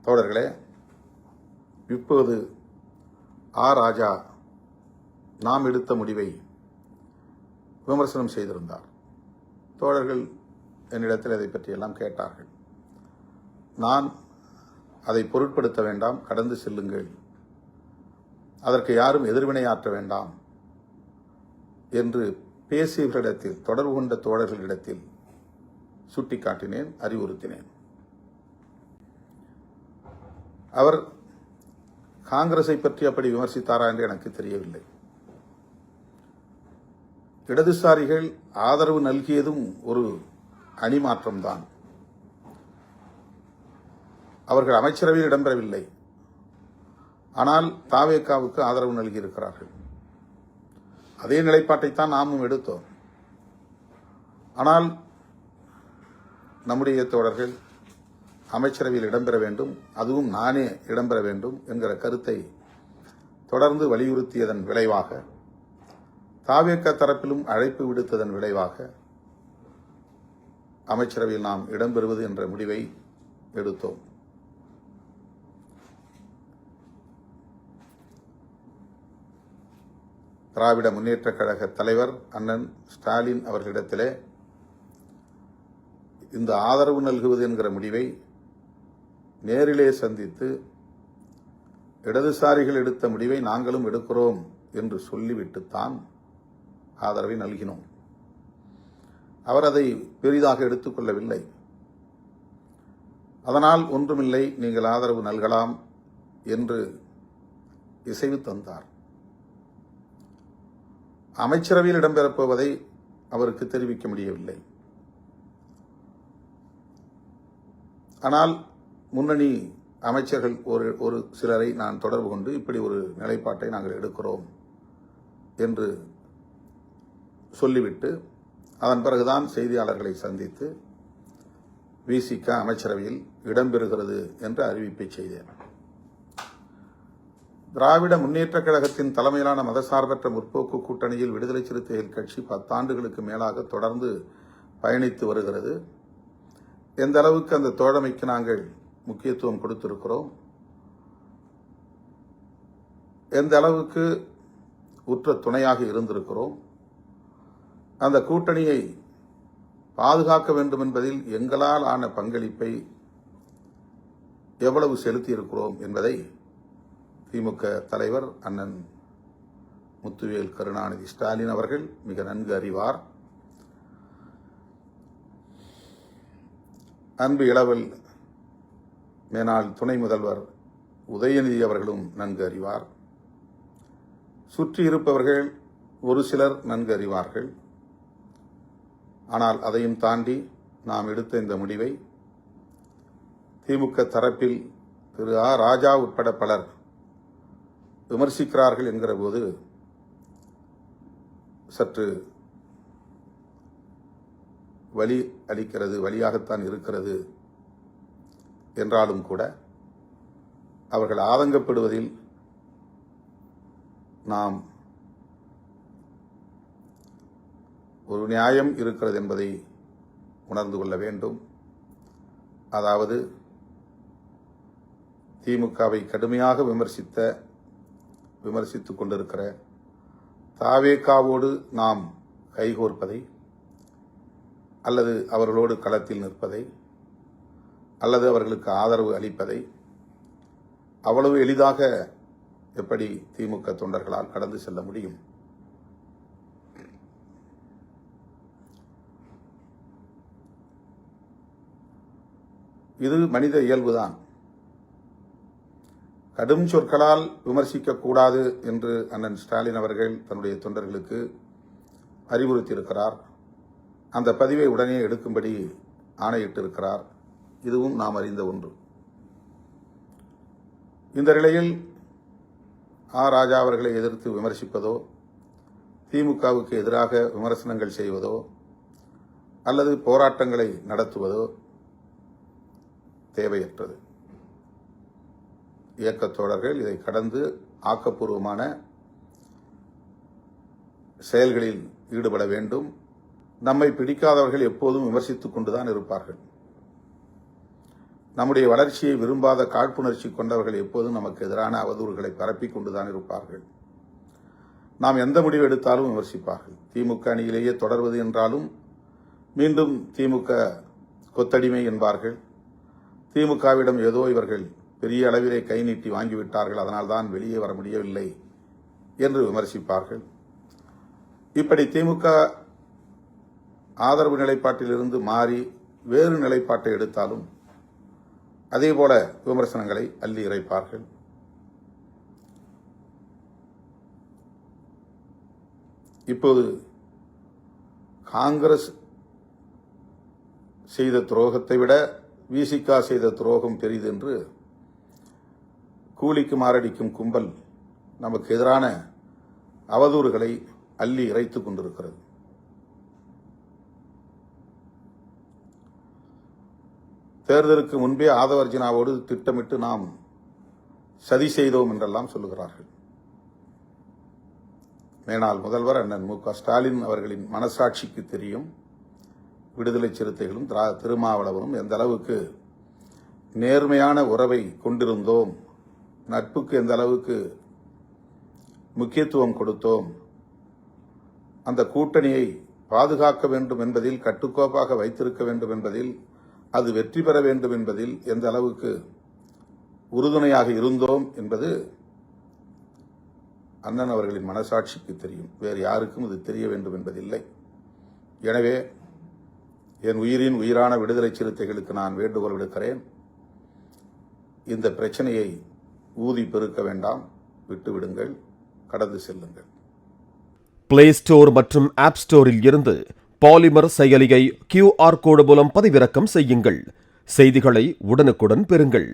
தோழர்களே, இப்போது ராஜா நாம் எடுத்த முடிவை விமர்சனம் செய்திருந்தார். தோழர்கள் என்னிடத்தில் அதை பற்றியெல்லாம் கேட்டார்கள். நான் அதை பொருட்படுத்த வேண்டாம், கடந்து செல்லுங்கள், அதற்கு யாரும் எதிர்வினையாற்ற வேண்டாம் என்று பேசியவர்களிடத்தில், தொடர்பு கொண்ட தோழர்களிடத்தில் சுட்டிக்காட்டினேன், அறிவுறுத்தினேன். அவர் காங்கிரஸை பற்றி அப்படி விமர்சித்தாரா என்று எனக்கு தெரியவில்லை. இடதுசாரிகள் ஆதரவு நல்கியதும் ஒரு அணிமாற்றம்தான். அவர்கள் அமைச்சரவையில் இடம்பெறவில்லை, ஆனால் தாவேகாவுக்கு ஆதரவு நல்கியிருக்கிறார்கள். அதே நிலைப்பாட்டைத்தான் நாமும் எடுத்தோம். ஆனால் நம்முடைய தோழர்கள் அமைச்சரவையில் இடம்பெற வேண்டும், அதுவும் நானே இடம்பெற வேண்டும் என்கிற கருத்தை தொடர்ந்து வலியுறுத்தியதன் விளைவாக, தாவேகா தரப்பிலும் அழைப்பு விடுத்ததன் விளைவாக அமைச்சரவையில் நாம் இடம்பெறுவது என்ற முடிவை எடுத்தோம். திராவிட முன்னேற்றக் கழக தலைவர் அண்ணன் ஸ்டாலின் அவர்களிடத்திலே இந்த ஆதரவு நல்குவது என்கிற முடிவை நேரிலே சந்தித்து, இடதுசாரிகள் எடுத்த முடிவை நாங்களும் எடுக்கிறோம் என்று சொல்லிவிட்டுத்தான் ஆதரவை நல்கினோம். அவர் அதை பெரிதாக எடுத்துக்கொள்ளவில்லை. அதனால் ஒன்றுமில்லை, நீங்கள் ஆதரவு நல்கலாம் என்று இசைவு தந்தார். அமைச்சரவையில் இடம்பெறப் போவதை அவருக்கு தெரிவிக்க முடியவில்லை. ஆனால் முன்னணி அமைச்சர்கள் ஒரு சிலரை நான் தொடர்பு கொண்டு இப்படி ஒரு நிலைப்பாட்டை நாங்கள் எடுக்கிறோம் என்று சொல்லிவிட்டு, அதன் பிறகுதான் செய்தியாளர்களை சந்தித்து விசிக அமைச்சரவையில் இடம்பெறுகிறது என்ற அறிவிப்பை செய்தேன். திராவிட முன்னேற்றக் கழகத்தின் தலைமையிலான மதசார்பற்ற முற்போக்கு கூட்டணியில் விடுதலை சிறுத்தைகள் கட்சி 10 ஆண்டுகளுக்கு மேலாக தொடர்ந்து பயணித்து வருகிறது. எந்த அளவுக்கு அந்த தோழமைக்கு நாங்கள் முக்கியத்துவம் கொடுத்திருக்கிறோம், எந்த அளவுக்கு உற்ற துணையாக இருந்திருக்கிறோம், அந்த கூட்டணியை பாதுகாக்க வேண்டும் என்பதில் எங்களால் ஆன பங்களிப்பை எவ்வளவு செலுத்தியிருக்கிறோம் என்பதை திமுக தலைவர் அண்ணன் முத்துவேல் கருணாநிதி ஸ்டாலின் அவர்கள் மிக நன்கு அறிவார். அன்பு இளவல் மேனாள் துணை முதல்வர் உதயநிதி அவர்களும் நன்கு அறிவார். சுற்றி இருப்பவர்கள் ஒரு சிலர் நன்கு அறிவார்கள். ஆனால் அதையும் தாண்டி நாம் எடுத்த இந்த முடிவை திமுக தரப்பில் திரு ராஜா உட்பட பலர் விமர்சிக்கிறார்கள் என்கிற போது சற்று வலி அளிக்கிறது, வலியாகத்தான் இருக்கிறது. என்றாலும் கூட அவர்கள் ஆதங்கப்படுவதில் நாம் ஒரு நியாயம் இருக்கிறது என்பதை உணர்ந்து கொள்ள வேண்டும். அதாவது திமுகவை கடுமையாக விமர்சித்துக் கொண்டிருக்கிற தாவேகாவோடு நாம் கைகோர்ப்பதை, அல்லது அவர்களோடு களத்தில் நிற்பதை, அல்லது அவர்களுக்கு ஆதரவு அளிப்பதை அவ்வளவு எளிதாக எப்படி திமுக தொண்டர்களால் கடந்து செல்ல முடியும்? இது மனித இயல்புதான். கடும் சொற்களால் விமர்சிக்கக்கூடாது என்று அண்ணன் ஸ்டாலின் அவர்கள் தன்னுடைய தொண்டர்களுக்கு அறிவுறுத்தியிருக்கிறார். அந்த பதிவை உடனே எடுக்கும்படி ஆணையிட்டிருக்கிறார். இதுவும் நாம் அறிந்த ஒன்று. இந்த நிலையில் ராஜா அவர்களை எதிர்த்து விமர்சிப்பதோ, திமுகவுக்கு எதிராக விமர்சனங்கள் செய்வதோ, அல்லது போராட்டங்களை நடத்துவதோ தேவையற்றது. இயக்கத் தோழர்கள் இதை கடந்து ஆக்கப்பூர்வமான செயல்களில் ஈடுபட வேண்டும். நம்மை பிடிக்காதவர்கள் எப்போதும் விமர்சித்துக் கொண்டுதான் இருப்பார்கள். நம்முடைய வளர்ச்சியை விரும்பாத காழ்ப்புணர்ச்சி கொண்டவர்கள் எப்போதும் நமக்கு எதிரான அவதூறுகளை பரப்பிக் கொண்டுதான் இருப்பார்கள். நாம் எந்த முடிவு எடுத்தாலும் விமர்சிப்பார்கள். திமுக அணியிலேயே தொடர்வது என்றாலும் மீண்டும் திமுக கொத்தடிமை என்பார்கள். திமுகவிடம் ஏதோ இவர்கள் பெரிய அளவிலே கை நீட்டி வாங்கிவிட்டார்கள், அதனால்தான் வெளியே வர முடியவில்லை என்று விமர்சிப்பார்கள். இப்படி திமுக ஆதரவு நிலைப்பாட்டிலிருந்து மாறி வேறு நிலைப்பாட்டை எடுத்தாலும் அதேபோல விமர்சனங்களை அள்ளி இறைப்பார்கள். இப்போது காங்கிரஸ் செய்த துரோகத்தை விட விசிக செய்த துரோகம் பெரிது என்று கூலிக்கு மாரடிக்கும் கும்பல் நமக்கு எதிரான அவதூறுகளை அள்ளி இறைத்துக் கொண்டிருக்கிறது. தேர்தலுக்கு முன்பே ஆதவர்ஜினாவோடு திட்டமிட்டு நாம் சதி செய்தோம் என்றெல்லாம் சொல்லுகிறார்கள். மேனாள் முதல்வர் அண்ணன் மு.க. ஸ்டாலின் அவர்களின் மனசாட்சிக்கு தெரியும், விடுதலை சிறுத்தைகளும் திருமாவளவனும் எந்த அளவுக்கு நேர்மையான உறவை கொண்டிருந்தோம், நட்புக்கு எந்த அளவுக்கு முக்கியத்துவம் கொடுத்தோம், அந்த கூட்டணியை பாதுகாக்க வேண்டும் என்பதில், கட்டுக்கோப்பாக வைத்திருக்க வேண்டும் என்பதில், அது வெற்றி பெற வேண்டும் என்பதில் எந்த அளவுக்கு உறுதுணையாக இருந்தோம் என்பது அண்ணன் அவர்களின் மனசாட்சிக்கு தெரியும். வேறு யாருக்கும் இது தெரிய வேண்டும் என்பதில்லை. எனவே என் உயிரின் உயிரான விடுதலை சிறுத்தைகளுக்கு நான் வேண்டுகோள் விடுக்கிறேன். இந்த பிரச்சனையை ஊதி பெருக்க வேண்டாம், விட்டுவிடுங்கள், கடந்து செல்லுங்கள். பிளே ஸ்டோர் மற்றும் ஆப் ஸ்டோரில் இருந்து பாலிமர் செயலியை QR கோடு மூலம் பதிவிறக்கம் செய்யுங்கள். செய்திகளை உடனுக்குடன் பெறுங்கள்.